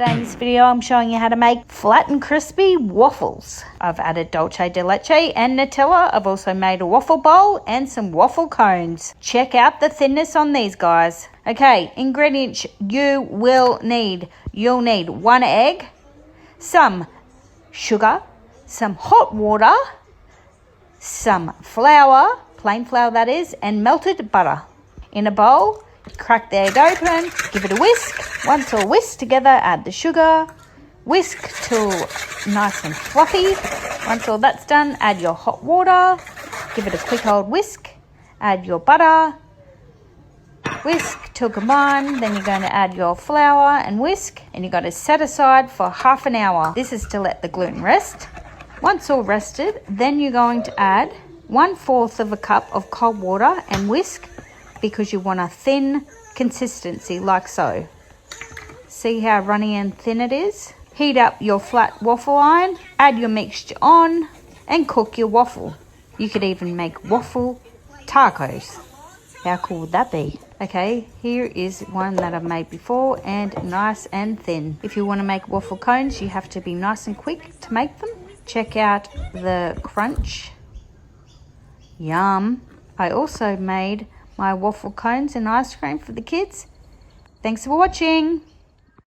Today in this video I'm showing you how to make flat and crispy waffles. I've added dulce de leche and Nutella. I've also made a waffle bowl and some waffle cones. Check out the thinness on these guys. Okay, ingredients you'll need 1 egg, some sugar, some hot water, some flour, plain flour that is, and melted butter. In a bowl, crack the egg open, give it a whisk. Once all whisked together, add the sugar. Whisk till nice and fluffy. Once all that's done, add your hot water. Give it a quick old whisk. Add your butter. Whisk till combined. Then you're going to add your flour and whisk. And you're going to set aside for half an hour. This is to let the gluten rest. Once all rested, then you're going to add 1/4 cup of cold water and whisk, because you want a thin consistency like so. See how runny and thin it is? Heat up your flat waffle iron, add your mixture on, and cook your waffle. You could even make waffle tacos. How cool would that be? Okay, here is one that I've made before, and nice and thin. If you want to make waffle cones, you have to be nice and quick to make them. Check out the crunch. Yum. I also made my waffle cones and ice cream for the kids. Thanks for watching.